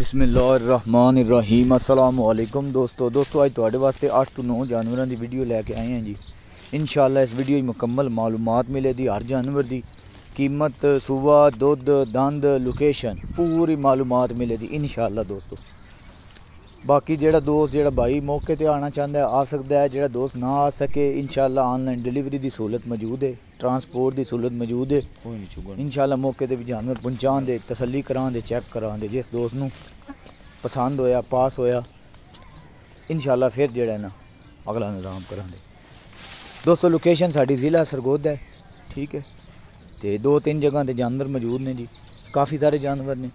बिस्मिल्लाहिर्रहमानिर्रहीम अस्सलामु अलैकुम दोस्तों अज तुहाडे वास्ते 8 तो 9 जानवरों की वीडियो लैके आए हैं जी। इंशाअल्लाह इस वीडियो में मुकम्मल मालूमात मिलेगी हर जानवर की कीमत, सूबा, दुध, दंद, लोकेशन पूरी मालूमात मिलेगी इंशाअल्लाह दोस्तों। बाकी जेड़ा दोस्त जेड़ा भाई मौके पर आना चाहता है आ सकता है, जेड़ा दोस्त ना आ सके इंशाअल्लाह ऑनलाइन डिलीवरी की सहूलत मौजूद है, ट्रांसपोर्ट की सहूलत मौजूद है। इंशाअल्लाह मौके पर भी जानवर पहुँचा दे, तसल्ली करा दे, चेक करा दे। जिस दोस्त नूं पसंद होया, पास होया इंशाअल्लाह फिर जेड़ा ना अगला निज़ाम करा दे दोस्तों। लोकेशन साड़ी ज़िला सरगोदा है, ठीक है। तो 2-3 जगह ते जानवर मौजूद ने जी, काफ़ी सारे जानवर ने।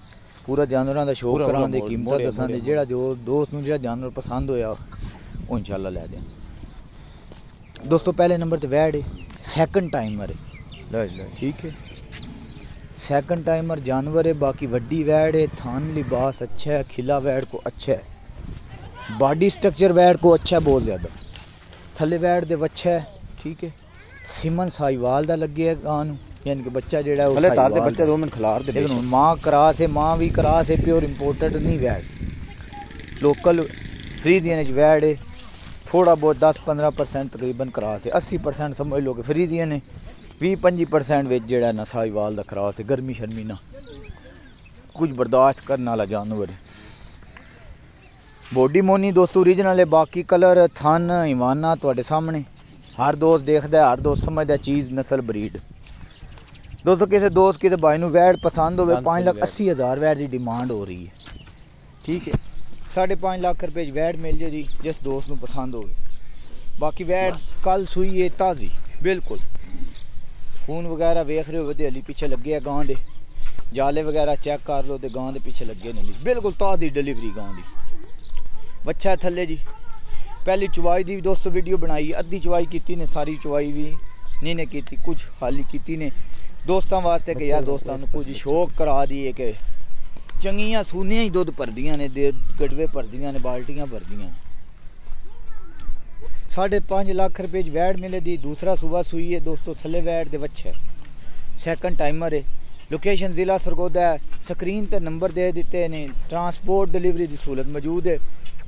पूरा जानवरों का शौक करा दे, कीमत दसा दे। जेड़ा जो दोस्त नूं जेड़ा जानवर पसंद होया वो इंशाअल्लाह लै दें दोस्तों। पहले नंबर ते वैड है, सैकंड टाइमर है, ठीक है। सैकंड टाइमर जानवर है। बाकी वड्डी वैड है, थान लिबास अच्छा है, खिला वैड को अच्छा है, बॉडी स्ट्रक्चर वैड को अच्छा है बहुत ज़्यादा। थले वैड दे वच्छा है, ठीक है। सिमन साहिवाल दा लगे है गां, यानी कि बच्चा जेड़ा है थले तार दे बच्चा 2 मिनट खिलार दे। लेकिन माँ करास है, माँ भी करास है, प्योर इंपोर्टेड नहीं वैड। लोकल फ्रीजियन वैड है, थोड़ा बहुत 10-15% तकरीबन करास है। 80% समझ लो कि फ्रीजियन है, 20-25% विच जेड़ा ना साहिवाल दा करास है। गर्मी शर्मी ना कुछ बर्दाश्त करने वाला जानवर है। बॉडी मोनी दोस्तों ओरिजिनल है। बाकी कलर, थन, इवाना तुहाडे सामने हर दोस्त देखता है, हर दोस्त समझदा है चीज़ नस्ल ब्रीड दोस्तों। किसी दोस्त किसी भाई नूं वैड पसंद हो, 5,80,000 वैड की डिमांड हो रही है, ठीक है। 5.5 लाख रुपए वैड मिल जाएगी जिस दोस्त नूं पसंद हो। बाकी वैड कल सूई है, ताज़ी बिल्कुल। खून वगैरह वेख रहे हो हली पिछे लगे है गां दे, जाले वगैरह चेक कर लो तो गां दे पिछे लगे ने बिल्कुल ताज़ी डिलीवरी गां दी। बच्चा है थले जी। पहली चुवाई की दोस्तों वीडियो बनाई, अद्धी चुवाई की ने, सारी चुवाई भी नहीं ने की, कुछ खाली की ने दोस्तों वास्ते कि यार दोस्तों कुछ शौक करा दिए कि चंगियां सूनियां ही दुध भरदियां ने, गड़वे भरदियां ने, बाल्टियां भरदियां। 5.5 लाख रुपए वैड मिले दी। दूसरा सूबा सूई है दोस्तों, थले वैड दे वच्छे, सैकंड टाइमर है। लोकेशन ज़िला सरगोदा है। स्क्रीन पर नंबर दे दिते ने, ट्रांसपोर्ट डिलीवरी की सहूलत मौजूद है।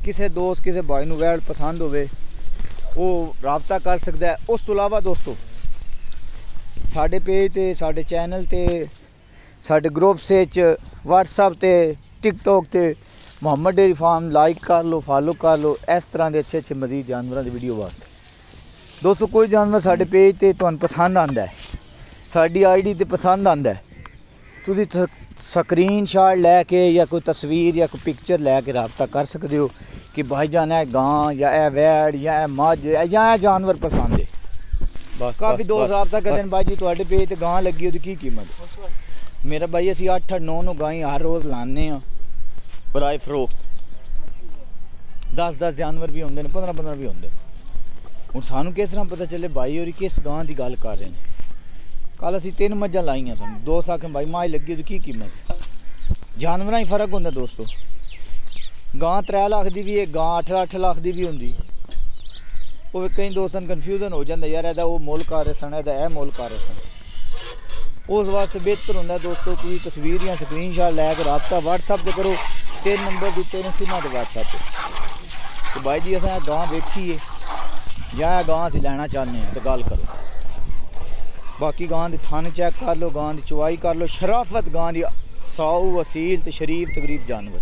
किसी दोस्त किसी भाई नूं वैड पसंद होवे वो राबता कर सकता है। उस तो इलावा दोस्तों साढ़े पेज ते, साढ़े चैनल ते, साढ़े ग्रुप से व्हाट्सअप ते, टिकटॉक ते मोहम्मद डेयरी फार्म लाइक कर लो, फॉलो कर लो। इस तरह के अच्छे मजीद जानवरों की वीडियो वास्ते दोस्तों कोई जानवर साढ़े पेज ते तुहानूं पसंद आंदा है, साड़ी आईडी ते पसंद आंदा है, तुसीं स्क्रीन शॉट लैके या कोई तस्वीर या कोई पिक्चर लैके रबता कर सकते हो कि भाई जान है गां या ए वैड या ए मझ या ए जानवर पसंद है। काफ़ी दोस्त रबता करते हैं भाई जी तुहाडे पेज ते गां लगी ओहदी की कीमत। मेरा भाई असीं 8-9 गायें हर रोज़ लाने बराए फरोख्त। 10-10 जानवर भी होंगे, 15-15 भी होंगे। हुण सानूं किस तरह पता चले भाई होरी किस गां की गल कर रहे हैं। कल असीं 3 मझां लाइयां सन, दोस्त आखें भाई मां लगी ओहदी की कीमत। जानवरां ही फर्क होंदा दोस्तों। गां 3 लाख की भी है, गां 8-8 लाख की भी होंदी। वो कई दोस्तों कन्फ्यूजन हो जाता यार एदा वो मुल कर रहे सन, एदा ए मुल कर रहे सन। उस वास्ते बेहतर होंदा दोस्तों कोई तस्वीर या स्क्रीन शॉट लैके रबता व्हाट्सअप पर करो। 3 नंबर दिते ने सिमा के व्हाट्सअप पर तो भाई जी असें गां वेखी है या गां असीं लैना चाहते हैं तो गल करो। बाकी गां दे थन चेक कर लो, गां की चुवाई कर लो। शराफत गां की, साऊ असील तो शरीफ तकरीब जानवर,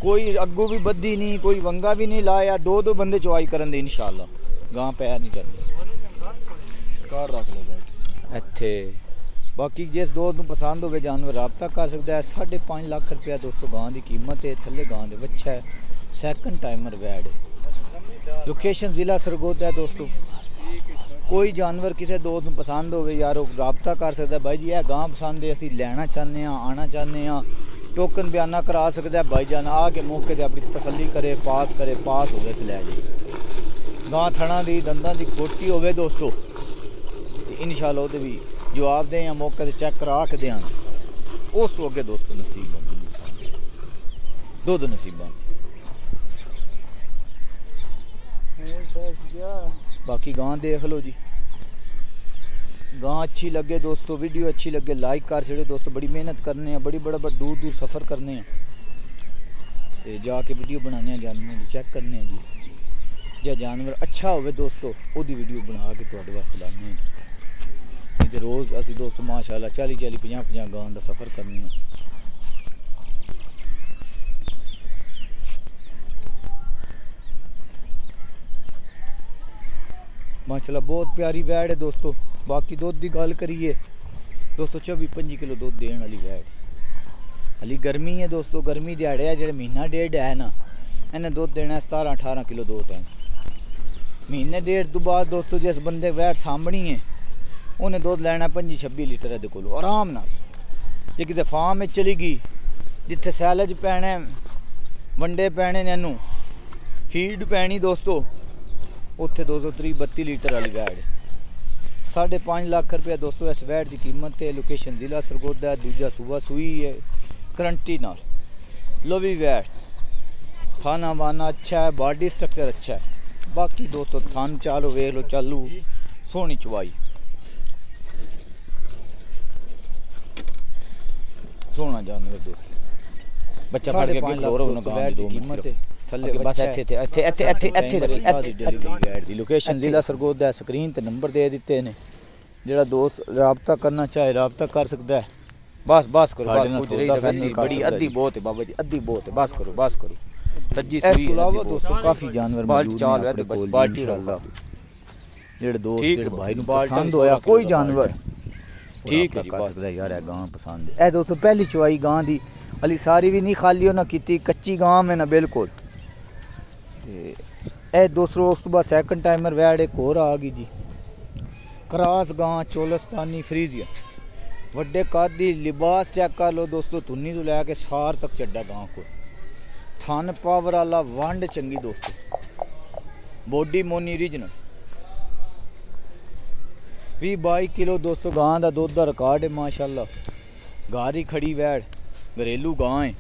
कोई अगू भी बद्धी नहीं, कोई वंगा भी नहीं लाया। 2-2 बंदे चुवाई करन दे इंशाअल्लाह। गां पैर नहीं चलती कार रख लो इत्थे। बाकी जिस दोस्त नूं पसंद होवे जानवर रबता कर सकता है। 5.5 लाख रुपया दोस्तों गां की कीमत है। थले गां दे बच्चा है, सैकंड टाइमर वैड है। लोकेशन ज़िला सरगोदा है दोस्तों। कोई जानवर किसी दोस्त नूं पसंद होवे यार वो रबता कर सकता है भाई जी यह गां पसंद है, असीं लैना चाहते हैं, आना चाहते हैं। टोकन बयाना करा सकता है भाई जान आके मौके से अपनी तसल्ली करे, पास हो गए तो लै जाए। गां थणा दी दंदां दी खोटी होवे दोस्तों तो इंशाअल्लाह उहदे भी जवाब दें या मौके से चेक करा के दें। उस तो अगे दोस्तों नसीब दुध नसीबा। बाकी गां देख लो जी, गां अच्छी लगे दोस्तों, वीडियो अच्छी लगे लाइक कर छड़ो दोस्तों। बड़ी मेहनत करने हैं, बड़ी बड़ा दूर दूर सफ़र करने हैं। ते जाके वीडियो बनाने जानवर दी चेक करने जी। जे जानवर अच्छा होवे दोस्तों ओदी वीडियो बना के तुहाडे वास्ते लाने। नहीं तो रोज़ असी दोस्तों माशाअल्लाह 40-40 50-50 गां दा सफ़र करने। माशाअल्लाह बहुत प्यारी वैड़ है दोस्तों। बाकी दुध की गल करिए दोस्तों 24-25 किलो दुध देने वाली वैड़। हाली गर्मी है दोस्तों, गर्मी दिहाड़े है जेह्ड़ा महीना डेढ़ है ना, इन्हें दुध देना 17-18 किलो दो टाइम। महीने डेढ़ तो बाद दोस्तों जिस बंदे वैड़ सामभनी है उन्हें दुध लैना 25-26 लीटर है को आराम नाल। जे किसी फार्म में चली गई जिथे सैलज पैने, वंडे पैने ने, इनू फीड पैनी दोस्तों, उत्थे 230-32 लीटर वाली वैड़ है। 5.5 लाख रुपया दोस्तों इस वैड़ की कीमत है। लोकेशन जिला सरगोदा, दूजा सूबा सूई है, करंटी नाल लोवी वैड़। थाना वाना अच्छा है, बॉडी स्ट्रक्चर अच्छा है। बाकी दोस्तों थान चालो वेख लो, चालू सोहनी चवाई, सोहना जानवर दोस्तों। बच्चा फड़ के खलोर होना गांव दी कीमत है। थल्ले बस ऐथे लोकेशन जिला सरगोदा। स्क्रीन ते नंबर दे दिते ने, जेड़ा दोस्त राबता करना चाहे राबता कर सकता है। बस बस करो, बस कुछ रही बड़ी अद्धी बहुत है बाबा जी, अद्धी बहुत है, बस करो बस करो। सज्जी सुई अलावा दोस्तों काफ़ी जानवर मौजूद हैं अपने कोल इंशाअल्लाह। जेड़े दोस्त जेड़े भाई नूं पसंद होया कोई जानवर ठीक है जी, कर सकदा यार है गां पसंद है। ए दोस्तों पहली चवाई गां दी अली सारी भी नहीं खाली होना कीती, कच्ची गां में ना बिल्कुल। ए दोस्तों उस तो बाद सैकंड टाइमर वैड़ एक होर आ गई जी। क्रॉस गां चोलस्तानी फ्रीजियन, वड्डे कद दी, लिबास चेक कर लो दोस्तों, तुन्नी तो लैके सार तक चड्डा गां को। थन पावर वाला, वंड चंगी दोस्तों, बॉडी मोनी ओरिजिनल। 20-22 किलो दोस्तों गां दा दुध दा रिकॉर्ड है माशाअल्लाह। गारी खड़ी वैड़, घरेलू गां है।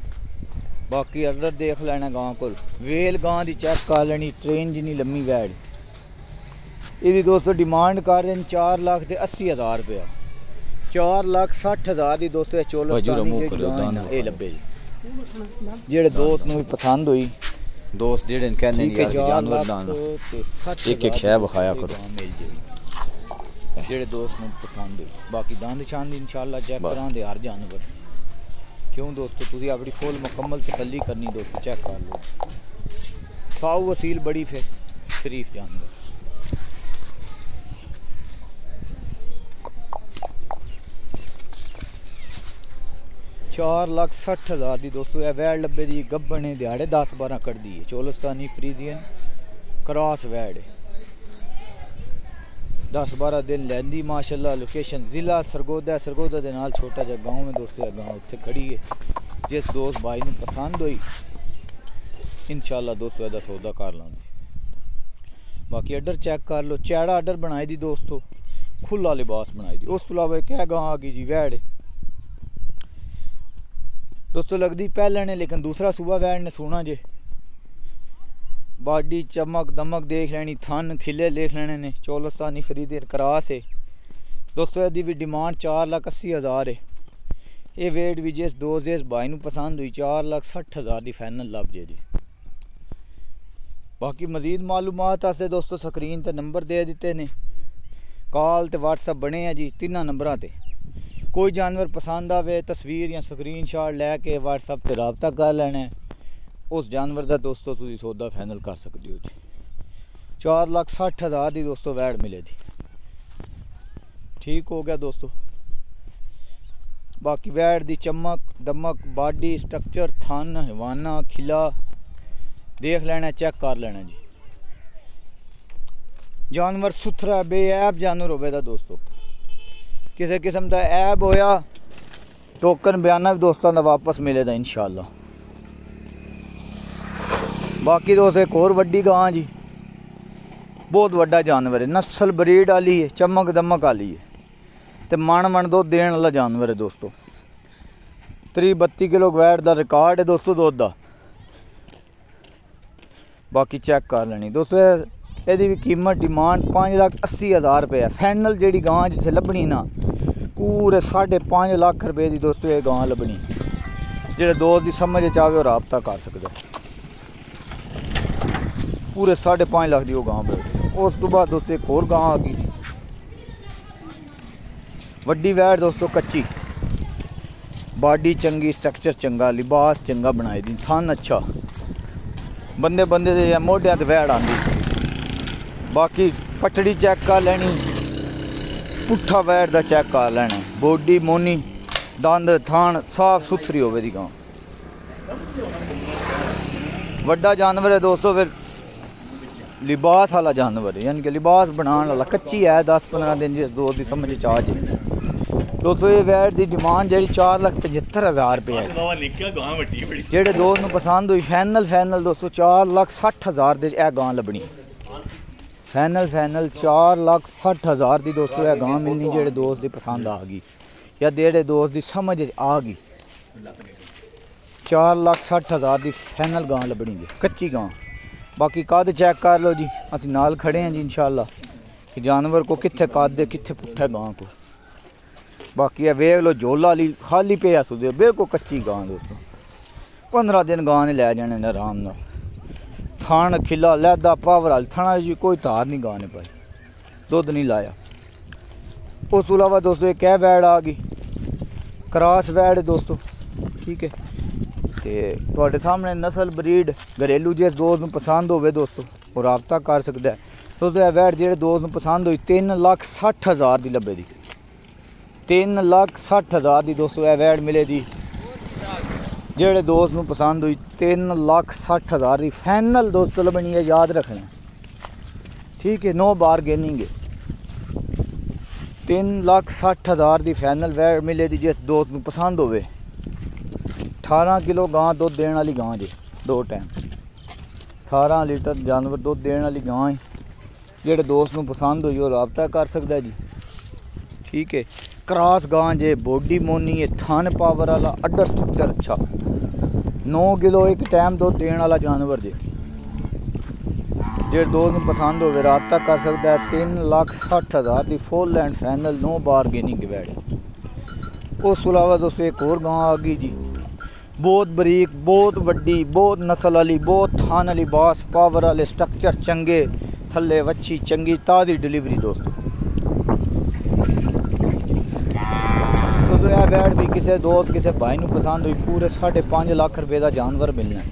बाकी अदर देख लेना गां को, वेल गां दी चेक कर लेनी, ट्रेन जिन्नी लम्मी वैड़। इसकी दोस्तों डिमांड कर रहे हैं 4,80,000 रुपया। 4,60,000 की दोस्तों चोलस्तानी लब्बे। जेड़े दोस्त नूं पसंद हुई, दोस्त जेड़े कहंदे ने यार जानवर दाना एक एक शै विखाया करो, जेड़े दोस्त नूं पसंद हुई। बाकी दंद शांद इंशाअल्लाह चेक करांदे हर जानवर। क्यों दोस्तों तुसीं अपनी फुल मुकम्मल तसल्ली करनी दोस्तों, चेक कर लो। साऊ वसील बड़ी फिर शरीफ जानवर। $4,60,000 की दोस्तों यह वैड़ लब्बे दी। गब्बन है, दिहाड़े 10-12 कट दी है। चोलस्तानी फ्रीजियन क्रॉस वैड़ है, 10-12 दिन लैंदी माशाअल्लाह। लोकेशन जिला सरगोदा, सरगोदा के नाल छोटा जा गाँव में दोस्तों यह गाँव उत्थे खड़ी है। जिस दोस्त भाई ने पसंद हुई इंशाअल्लाह दोस्तों यदा सौदा कर लांगे। बाकी अडर चेक कर लो, चैड़ा अडर बनाई दी दोस्तों, खुला लिबास बनाई दी। उस तो अलावा एक गां आ गई जी वैड़ दोस्तों, लगती पहले ने लेकिन दूसरा सूबा वैड़ ने सोना जे। बॉडी चमक दमक देख लेनी, थन खिले देख लेने ने। चोलस्तानी फ्रीजियन क्रॉस है दोस्तों। यदि भी डिमांड 4,80,000 है। ये वेट भी जिस दोस्त जिस भाई नूं पसंद हुई 4,60,000 की फाइनल लभ जे जी। बाकी मजीद मालूमात वास्ते दोस्तों स्क्रीन ते नंबर दे दिते ने, कॉल ते व्हाट्सअप बने हैं जी तिना नंबरां ते। कोई जानवर पसंद आवे तस्वीर या स्क्रीन शॉट लैके व्हाट्सअप ते रबता कर लेना है। उस जानवर का दोस्तों तुसीं सौदा फाइनल कर सकते हो जी। 4,60,000 की दोस्तों वैड़ मिले जी। ठीक हो गया दोस्तों। बाकी वैड़ की चमक दमक बॉडी स्ट्रक्चर थन हवाना खिला देख लेना, चेक कर लेना जी। जानवर सुथरा बेऐब जानवर होगा दोस्तों। किसी किस्म का ऐब होया टोकन बयाना भी दोस्तों का वापस मिलेगा इंशाअल्लाह। बाकी दोस्त एक और वड्डी गां जी, बहुत वड्डा जानवर है, नस्ल ब्रीड वाली है, चमक दमक वाली है, तो मन दुध देने वाला जानवर है दोस्तों। 30-32 किलो वैट का रिकॉर्ड है दोस्तों दुध का। बाकी चेक कर लेनी दोस्तों। यदि भी कीमत डिमांड 5,80,000 रुपये है। फाइनल जी गां जिसे लभनी ना पूरे 5.5 लाख रुपये की दोस्तों ये गां लभनी। जो दोस्त की समझ चाहे वो रबता कर सकते। पूरे 5.5 लाख की वो गां बैठी। उस तो बाद दोस्तों एक होर गां आ गई वड्डी वैड़ दोस्तों, कच्ची, बॉडी चंगी, स्ट्रक्चर चंगा, लिबास चंगा बनाई दी, थन अच्छा, बंदे बंदे दे मोढियां ते वैड़ आंदी। बाकी पटड़ी चेक कर लेनी, पुट्ठा वैड़ दा चेक कर लेना, बॉडी मोनी, दंद थान साफ सुथरी होवे दी गां। वड्डा जानवर है दोस्तों, फिर लिबास वाला जानवर है, यानी कि लिबास बनाने वाला। कच्ची है 10-15 दिन जिस दोस्त की समझ च आ जाए दोस्तों। ये वैट की डिमांड जी 4,75,000 रुपये है। जेह्ड़े दोस्त नूं पसंद हुई फाइनल दोस्तों 4,60,000 दे ए गां लभनी। फाइनल 4,60,000 की दोस्तों यह गां मिलनी, जेह्ड़े दोस्त की पसंद आ गई या जेह्ड़े दोस्त की समझ आ गई। 4,60,000 की फाइनल गां लभनी जी, कच्ची गां। बाकी कद चेक कर लो जी, असी नाल खड़े हैं जी इंशाल्लाह कि जानवर को कित्थे कद है कित्थे पुट्ठा गां को। बाकी है वेख लो झोला ली खाली पे सुधे बिल्कुल कच्ची गां दोस्तों। 15 दिन गां ने लै जाने ने आराम नाल। थान खिला लैदा पावर हाल थाना जी, कोई धार नहीं गां ने पाई, दुध नहीं लाया। उस तो अलावा दोस्तों एक है वैड़ आ गई, क्रॉस वैड़ है दोस्तों, ठीक है। तो तुहाडे सामने नस्ल ब्रीड घरेलू जिस दोस्त नूं पसंद होवे दोस्तों वो राबता कर सकता है दोस्तों। यह वैड़ जेह्ड़े दोस्त नूं पसंद हुई 3,60,000 की लब्भे दी, 3,60,000 की दोस्तों यह वैड़ मिले दी। जेह्ड़े दोस्त नूं पसंद हुई 3,60,000 की फाइनल दोस्तों लभनी है, याद रखना, ठीक है। नो बारगेनिंग है। 3,60,000 की फाइनल वैड़ मिले दी जिस दोस्त नूं पसंद होवे। 18 किलो गां दुध देने वाली गां जी, 2 टाइम 18 लीटर जानवर दुध देने वाली गां है। जेह्ड़े दोस्त नूं पसंद हुई वो राबता कर सकता है जी, ठीक है। क्रॉस गां जे, बॉडी मोनी है, थान पावर वाला, अड्डर स्ट्रक्चर अच्छा, 9 किलो एक टाइम दुध देने वाला जानवर जे। जेह्ड़े दोस्त नूं पसंद होवे राबता कर सकता है। 3,60,000 की full and final no bargaining वैड़। उस अलावा दोस्तों एक और गां आ गई जी, बहुत बरीक, बहुत वड्डी, बहुत नस्ल वाली, बहुत थान वाली, बास पावर वाले, स्ट्रक्चर चंगे, थल्ले वच्छी चंगी, ताज़ी डिलीवरी दोस्तों। यह वैड़ भी किसी दोस्त किसी भाई नूं पसंद हुई पूरे 5.5 लाख रुपए का जानवर मिलना है।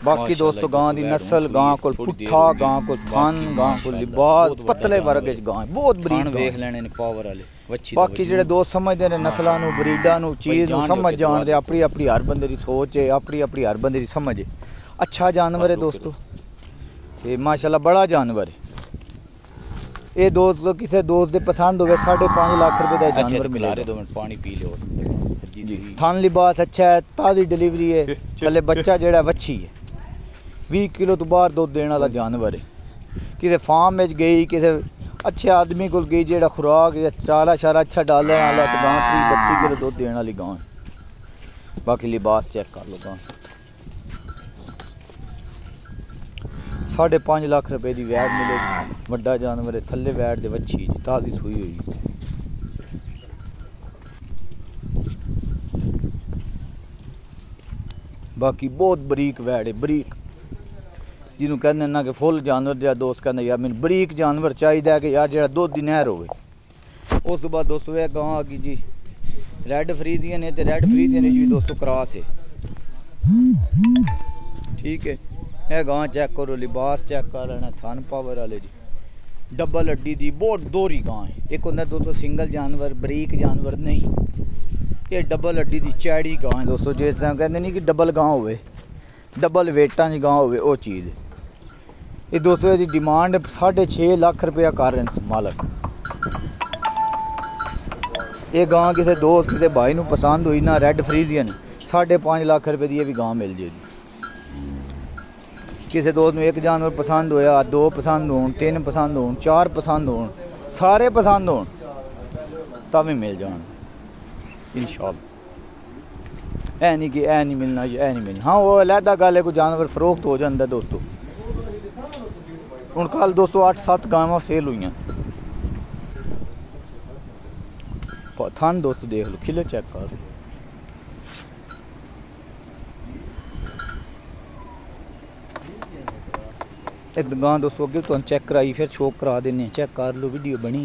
बाकी दोस्तों गां की नस्ल, गां को पुट्ठा, गां को थान, गां को लिबास, पतले वर्ग गां बहुत बरीक वेख लेने ने पावर वाले। बाकी जेह्ड़े दोस्त समझते हैं नस्लों नूं, ब्रीडां नूं, चीज़ नूं समझ जानते, अपनी अपनी हर बंदे की सोच है, अपनी अपनी हर बंदे की समझ है। अच्छा जानवर है दोस्तों, ते माशाल्लाह बड़ा जानवर है। ये दोस्तों किसी दोस्त के पसंद होवे 5.5 लाख रुपए का जानवर मिला। 2 मिनट पानी पी लो जी। थान लिबास अच्छा है, ताज़ी डिलीवरी है, चले बच्चा जेड़ा वच्छी है, 20 किलो तो बाहर दुध देने वाला जानवर है। किसी फार्म में गई, किसी अच्छे आदमी को गई जेड़ा खुराक चारा शारा अच्छा डालने वाला, तो गां 30-32 किलो दुध देने वाली गां। बाकी लिबास चेक कर लो गां। 5.5 लाख रुपए की वैड़ मिले, वड्डा जानवर है, थल्ले वैड़ दे वच्छी जी, ताज़ी सूई हुई। बाकी बहुत बरीक वैड़ है, बरीक, जिन्हों कहते ना कि फुल जानवर जो दोस्त कहते यार मैंने बरीक जानवर चाहिए कि यार जो दुध की नहर हो। उस बाद दोस्तों यह गां आ गई जी रैड फ्रीजियन है, तो रैड फ्रीजियन जी दोस्तों क्रॉस है, ठीक है। यह गां चेक करो, लिबास चेक कर लेना, थान पावर वाले जी, डबल हड्डी दी बहुत दोहरी गां है। एक होंदा दोस्तों सिंगल जानवर, बरीक जानवर नहीं, ये डबल हड्डी दी चैड़ी गां है दोस्तों। जिस तरह कहते नहीं कि डबल गां होवे, डबल वेटां की गां होवे, वो चीज़ है। ये दोस्तों इसकी डिमांड 6.5 लाख रुपया कर रहे हैं मालक। ये गां किसी दोस्त किसी भाई नूं पसंद हुई ना, रैड फ्रीजियन 5.5 लाख रुपए की भी गां मिल जाएगी। किसी दोस्त नूं एक जानवर पसंद होया, 2 पसंद होण, 3 पसंद होण, 4 पसंद होण, सारे पसंद होण तब भी मिल जाण इंशाअल्लाह। ऐ नहीं कि ऐ नहीं मिलना, ऐ नहीं मिलना। हाँ वो अलहदा गल है, कोई जानवर फरोख्त हो जाता है दोस्तों। हुण कल दोस्तों 8-7 गावां सेल हुई, थान दोस्तों देख लो, खिले चेक कर। एक गां दोस्तों अगे तुम चेक कराई फिर शो करा देने, चेक कर लो वीडियो बनी।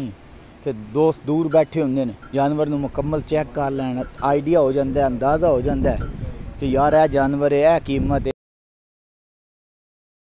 फिर दोस्त दूर बैठे होंगे ने जानवर नूं मुकम्मल चेक कर लैन, आइडिया हो जाता है, अंदाज़ा हो जाता है कि यार यह जानवर है, यह कीमत है।